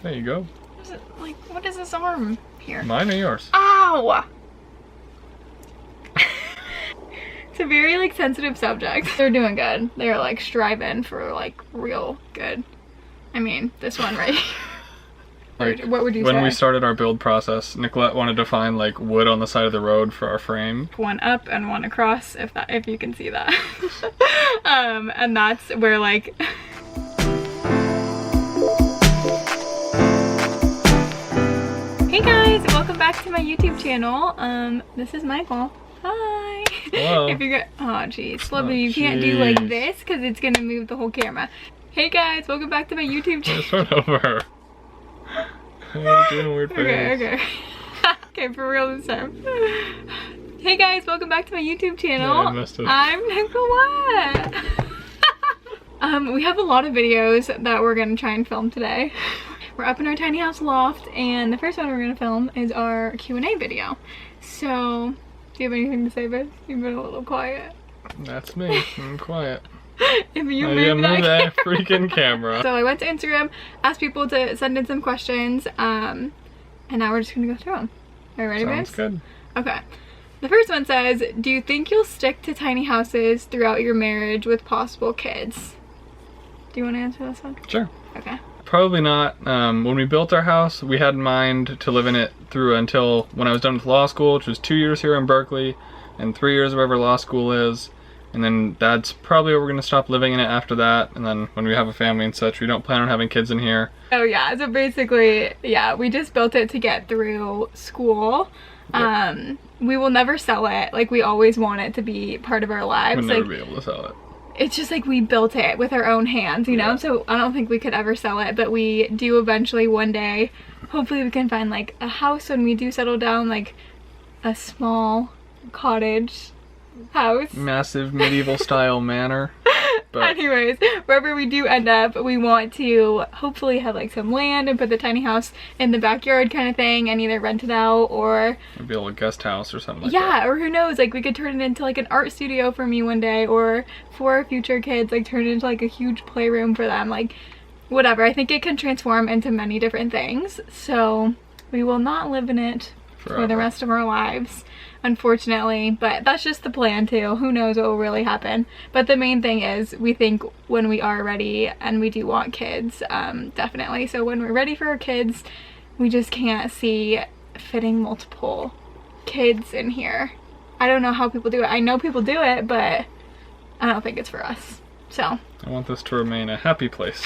There you go. What is this arm here? Mine or yours? Ow! It's a very like sensitive subject. They're doing good. They're like striving for like real good. I mean, this one right. Like, what would you say? When we started our build process, Nicolette wanted to find like wood on the side of the road for our frame. One up and one across, if you can see that. And that's where like Hey guys, welcome back to my YouTube channel. This is Michael. Hi. Hello. If you're oh jeez, Slubby, you can't do like this because it's gonna move the whole camera. Hey guys, welcome back to my YouTube channel. Start over. You're doing a weird face. Okay. Okay, for real this time. Hey guys, welcome back to my YouTube channel. Yeah, I missed it. I'm Nicolette. We have a lot of videos that we're gonna try and film today. We're up in our tiny house loft, and the first one we're gonna film is our Q&A video. So, do you have anything to say, Biz? You've been a little quiet. That's me. I'm quiet. If you move that freaking camera. So I went to Instagram, asked people to send in some questions, and now we're just gonna go through them. Are you ready, Sounds Biz? good. Okay. The first one says, do you think you'll stick to tiny houses throughout your marriage with possible kids? Do you want to answer this one? Sure. Okay. Probably not. When we built our house, we had in mind to live in it through until when I was done with law school, which was 2 years here in Berkeley, and 3 years wherever law school is. And then that's probably where we're gonna stop living in it after that. And then when we have a family and such, we don't plan on having kids in here. Oh yeah, so basically, yeah, we just built it to get through school. Yep. We will never sell it. Like, we always want it to be part of our lives. We'll never like, be able to sell it. It's just like we built it with our own hands, you know? Yeah. So I don't think we could ever sell it, but we do eventually one day. Hopefully we can find like a house when we do settle down, like a small cottage house. Massive medieval style manor. But Anyways, wherever we do end up, we want to hopefully have like some land and put the tiny house in the backyard kind of thing, and either rent it out or maybe a little guest house or something like yeah, that. or who knows, like we could turn it into like an art studio for me one day, or for our future kids, like turn it into like a huge playroom for them, like whatever. I think it can transform into many different things, so we will not live in it for the rest of our lives, unfortunately, but that's just the plan too. Who knows what will really happen, but the main thing is we think when we are ready, and we do want kids, definitely. So when we're ready for our kids, we just can't see fitting multiple kids in here. I don't know how people do it. I know people do it, but I don't think it's for us. So I want this to remain a happy place.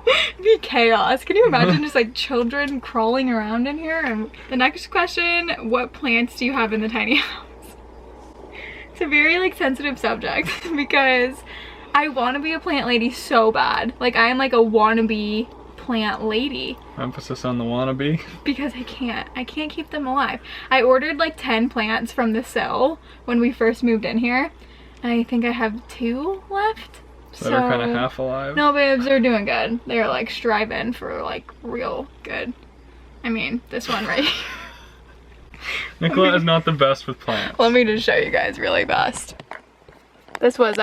it'd be chaos. Can you imagine just like children crawling around in here? And the next question, what plants do you have in the tiny house? It's a very like sensitive subject because I want to be a plant lady so bad. Like, I am like a wannabe plant lady. Emphasis on the wannabe. Because I can't keep them alive. I ordered like 10 plants from the sill when we first moved in here, and I think I have 2 left. That are kind of half alive. No, babes, they're doing good. They're like striving for like real good. I mean, this one right here. Nicolette is not the best with plants. Let me just show you guys really fast. This was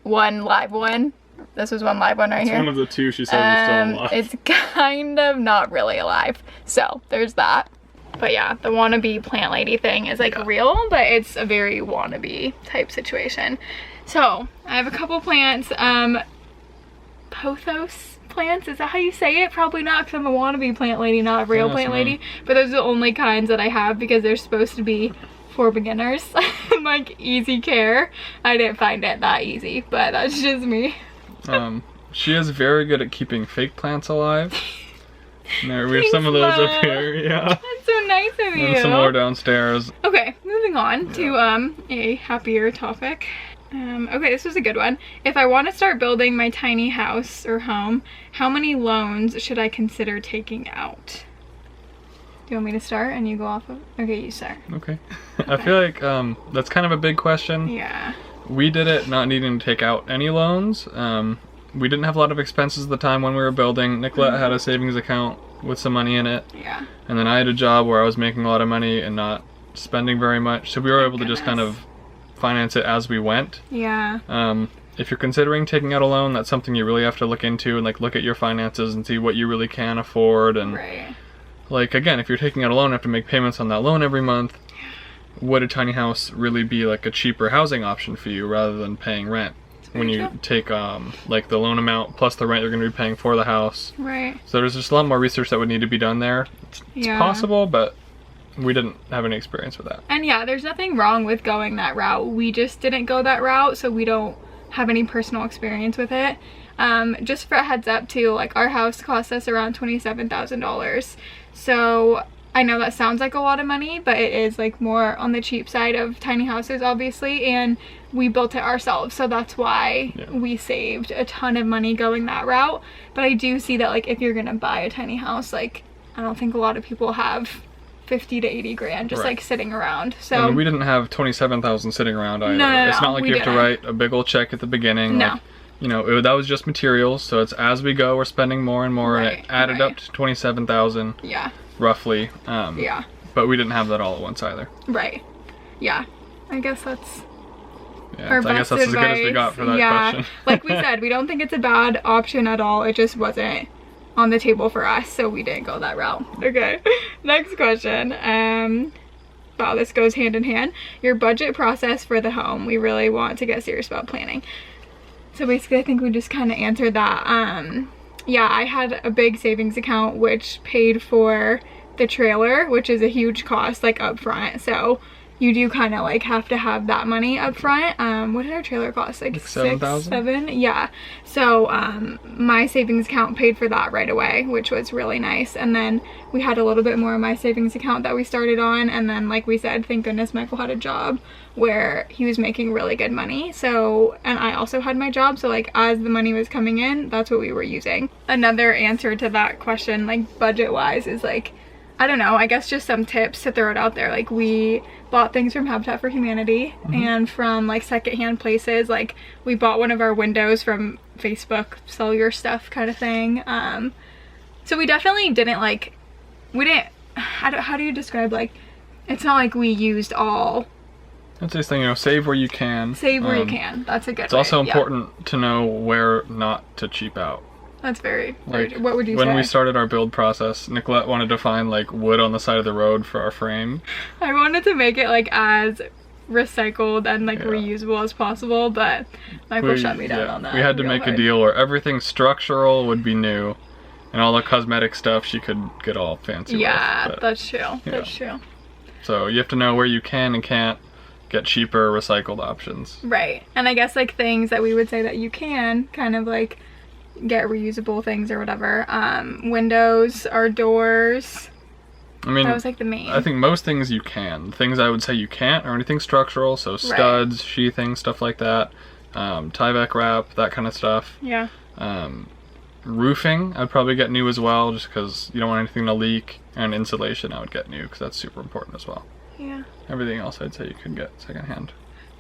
one live one. This was one live one right here. It's one of the 2 she says is still alive. It's kind of not really alive. So there's that. But yeah, the wannabe plant lady thing is like real, but it's a very wannabe type situation. So I have a couple plants, pothos plants, is that how you say it? Probably not, because I'm a wannabe plant lady, not a real plant lady. But those are the only kinds that I have because they're supposed to be for beginners. Like easy care. I didn't find it that easy, but that's just me. She is very good at keeping fake plants alive. There, we have some of those up here, yeah. That's so nice of you. And some more downstairs. Okay, moving on to a happier topic. Okay, this was a good one. If I want to start building my tiny house or home, how many loans should I consider taking out? Do you want me to start and you go off of? Okay, you start. Okay. I feel like that's kind of a big question. Yeah. We did it not needing to take out any loans. We didn't have a lot of expenses at the time when we were building. Nicolette had a savings account with some money in it. Yeah. And then I had a job where I was making a lot of money and not spending very much. So we were able to just kind of finance it as we went. Yeah. if you're considering taking out a loan, that's something you really have to look into and like look at your finances and see what you really can afford. And like, again, if you're taking out a loan, you have to make payments on that loan every month. Would a tiny house really be like a cheaper housing option for you rather than paying rent when you take like the loan amount plus the rent you're going to be paying for the house? So there's just a lot more research that would need to be done there. It's possible, but we didn't have any experience with that. And yeah, there's nothing wrong with going that route. We just didn't go that route, so we don't have any personal experience with it. Just for a heads up too, like our house cost us around $27,000. So I know that sounds like a lot of money, but it is like more on the cheap side of tiny houses, obviously, and we built it ourselves, so that's why we saved a ton of money going that route. But I do see that like if you're gonna buy a tiny house, like I don't think a lot of people have 50 to 80 grand just like sitting around. So I mean, we didn't have 27,000 sitting around either. No, it's not like you have to write a big old check at the beginning. No. Like, you know, that was just materials, so it's as we go, we're spending more and more, and it added up to 27,000. Roughly. But we didn't have that all at once either. I guess that's our best as good as we got for that question. Like we said, we don't think it's a bad option at all. It just wasn't on the table for us, so we didn't go that route. Okay, next question. Wow, this goes hand in hand. Your budget process for the home. We really want to get serious about planning. So basically, I think we just kind of answered that. Yeah, I had a big savings account which paid for the trailer, which is a huge cost like up front. So you do kind of like have to have that money up front. What did our trailer cost? Like 7,000? 7? Yeah. So my savings account paid for that right away, which was really nice. And then we had a little bit more of my savings account that we started on. And then like we said, thank goodness Michael had a job where he was making really good money. So, and I also had my job. So like as the money was coming in, that's what we were using. Another answer to that question, like budget wise, is like, I don't know, I guess just some tips to throw it out there. Like we bought things from Habitat for Humanity and from like secondhand places. Like we bought one of our windows from Facebook, sell your stuff kind of thing. So we definitely didn't like, we didn't, how do you describe, like, it's not like we used all. That's this thing, you know, save where you can. Save where you can. That's a good It's also important to know where not to cheap out. That's very, like, what would you say? When we started our build process, Nicolette wanted to find like wood on the side of the road for our frame. I wanted to make it like as recycled and like reusable as possible, but Michael shut me down on that. We had to make a deal where everything structural would be new and all the cosmetic stuff she could get all fancy with. But, that's true. That's true. So you have to know where you can and can't get cheaper recycled options. Right. And I guess like things that we would say that you can kind of like get reusable things or whatever. Windows, our doors. I mean, that was like the main. I think most things you can. Things I would say you can't are anything structural, so studs, sheathing, stuff like that. Tyvek wrap, that kind of stuff. Yeah. Roofing, I'd probably get new as well, just because you don't want anything to leak. And insulation, I would get new, because that's super important as well. Yeah. Everything else I'd say you can get secondhand.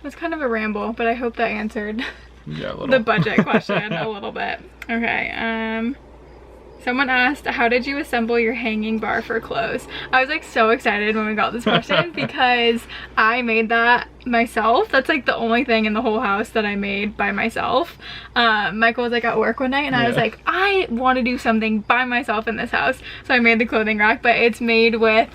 It's kind of a ramble, but I hope that answered a the budget question a little bit. Okay, someone asked, how did you assemble your hanging bar for clothes? I was like so excited when we got this question because I made that myself. That's like the only thing in the whole house that I made by myself. Michael was like at work one night and I was like, I want to do something by myself in this house. So I made the clothing rack, but it's made with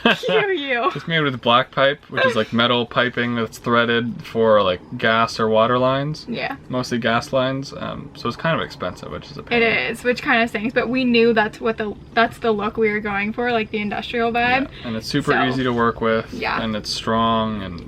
It's made with black pipe, which is like metal piping that's threaded for like gas or water lines. Yeah. Mostly gas lines. So it's kind of expensive, which is a pain. It is, which kind of stinks, but we knew that's the look we were going for, like the industrial vibe. Yeah. And it's super easy to work with. Yeah. And it's strong and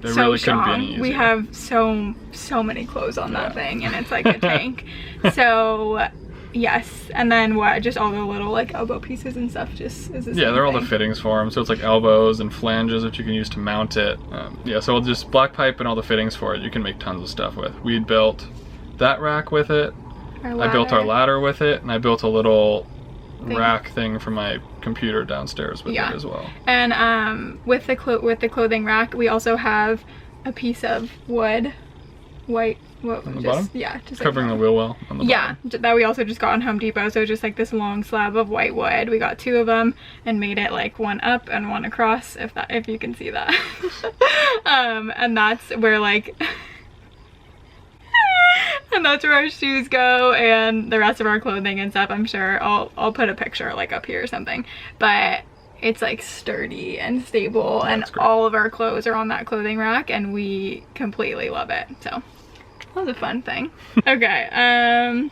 it really couldn't be any easier. We have so many clothes on that thing and it's like a tank. So yes, and then just all the little like elbow pieces and stuff just is the same they're all thing. the fittings for them, so it's like elbows and flanges that you can use to mount it. So we'll just black pipe and all the fittings for it. You can make tons of stuff with. We built that rack with it. I built our ladder with it, and I built a little rack thing for my computer downstairs with it as well. And with the clothing rack, we also have a piece of wood, white. On the bottom? Yeah, just covering like the wheel well on the bottom. Yeah, that we also just got on Home Depot. So just like this long slab of white wood. We got 2 of them and made it like one up and one across, if you can see that. And that's where like And that's where our shoes go and the rest of our clothing and stuff. I'm sure I'll put a picture like up here or something, but it's like sturdy and stable, and all of our clothes are on that clothing rack, and we completely love it. So that was a fun thing. Okay,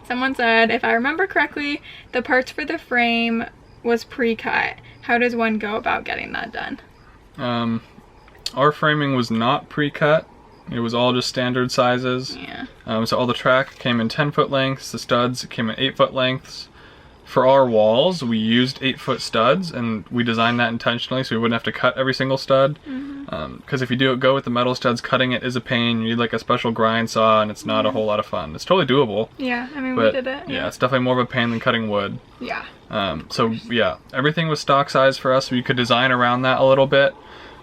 someone said, if I remember correctly, the parts for the frame was pre-cut. How does one go about getting that done? Our framing was not pre-cut. It was all just standard sizes. Yeah. So all the track came in 10-foot lengths, the studs came in 8-foot lengths. For our walls, we used 8-foot studs, and we designed that intentionally so we wouldn't have to cut every single stud. Because if you go with the metal studs, cutting it is a pain. You need like a special grind saw, and it's not a whole lot of fun. It's totally doable. Yeah, I mean, we did it. Yeah, it's definitely more of a pain than cutting wood. Yeah. So yeah, everything was stock size for us. We could design around that a little bit.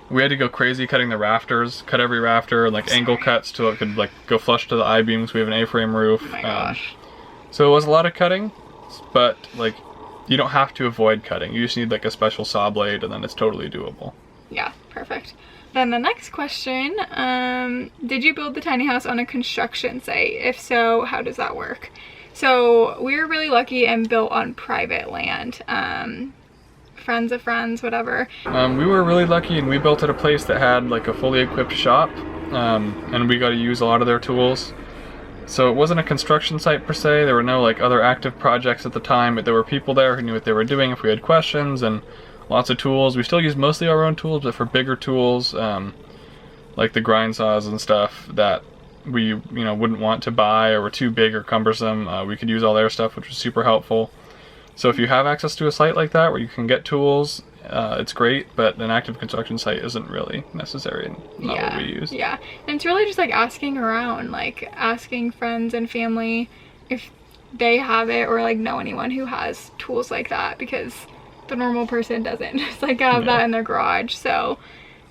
We had to go crazy cutting the rafters, cut every rafter, like angle cuts till it could like go flush to the I-beams. We have an A-frame roof. Oh my gosh. So it was a lot of cutting, but like you don't have to avoid cutting. You just need like a special saw blade, and then it's totally doable. Yeah, perfect. Then the next question, did you build the tiny house on a construction site? If so, how does that work? So we were really lucky and built on private land. Friends of friends, whatever. We were really lucky, and we built at a place that had like a fully equipped shop, and we got to use a lot of their tools. So it wasn't a construction site per se. There were no like other active projects at the time, but there were people there who knew what they were doing if we had questions, and lots of tools. We still use mostly our own tools, but for bigger tools, like the grind saws and stuff that we wouldn't want to buy or were too big or cumbersome, we could use all their stuff, which was super helpful. So if you have access to a site like that where you can get tools, it's great, but an active construction site isn't really necessary and not what we use. Yeah, and it's really just like asking around, like asking friends and family if they have it or like know anyone who has tools like that, because the normal person doesn't just like have that in their garage. So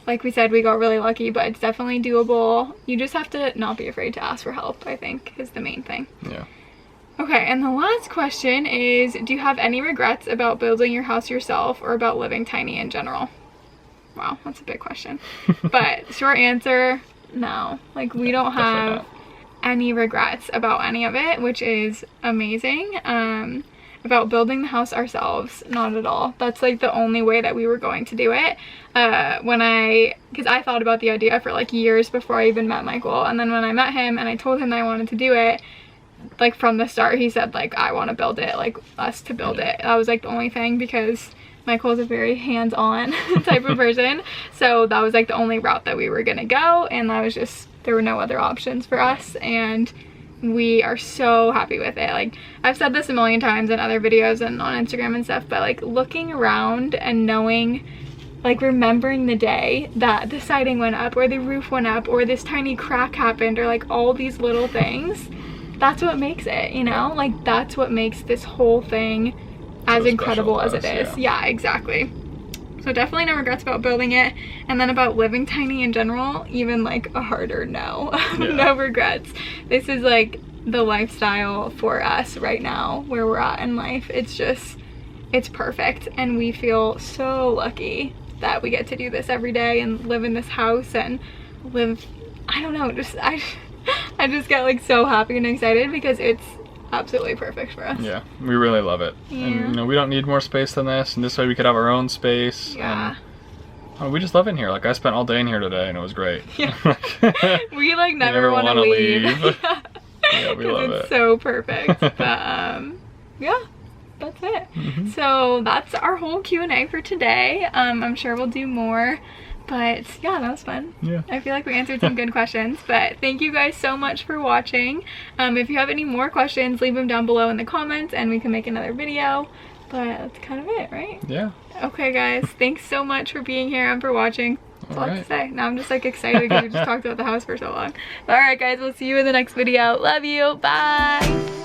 like we said, we got really lucky, but it's definitely doable. You just have to not be afraid to ask for help, I think, is the main thing. Yeah. Okay, and the last question is, do you have any regrets about building your house yourself or about living tiny in general? Wow, that's a big question. But short answer, no. Like, we don't have any regrets about any of it, which is amazing. About building the house ourselves, not at all. That's like the only way that we were going to do it. Because I thought about the idea for like years before I even met Michael, and then when I met him and I told him that I wanted to do it, like from the start he said like, I want to build it, like us to build it. That was like the only thing, because Michael is a very hands-on type of person, so that was like the only route that we were gonna go, and that was just, there were no other options for us, and we are so happy with it. Like, I've said this a million times in other videos and on Instagram and stuff, but like looking around and knowing, like remembering the day that the siding went up or the roof went up or this tiny crack happened or like all these little things, that's what makes it, you know? Like, that's what makes this whole thing as so incredible as it is. Yeah, exactly. So definitely no regrets about building it. And then about living tiny in general, even like a harder no. No regrets. This is like the lifestyle for us right now, where we're at in life. It's just, it's perfect. And we feel so lucky that we get to do this every day and live in this house and live, I don't know, just, I just get like so happy and excited because it's absolutely perfect for us. Yeah, we really love it. And we don't need more space than this, and this way we could have our own space. Yeah. And, we just love in here. Like, I spent all day in here today and it was great. Yeah. We like never want to leave. Yeah, we love it. It's so perfect. But yeah, that's it. So that's our whole Q&A for today. I'm sure we'll do more. But yeah, that was fun. Yeah. I feel like we answered some good questions, but thank you guys so much for watching. If you have any more questions, leave them down below in the comments and we can make another video. But that's kind of it, right? Yeah. Okay guys, thanks so much for being here and for watching. That's all I have to say. Now I'm just like excited because we just talked about the house for so long. Alright guys, we'll see you in the next video. Love you. Bye.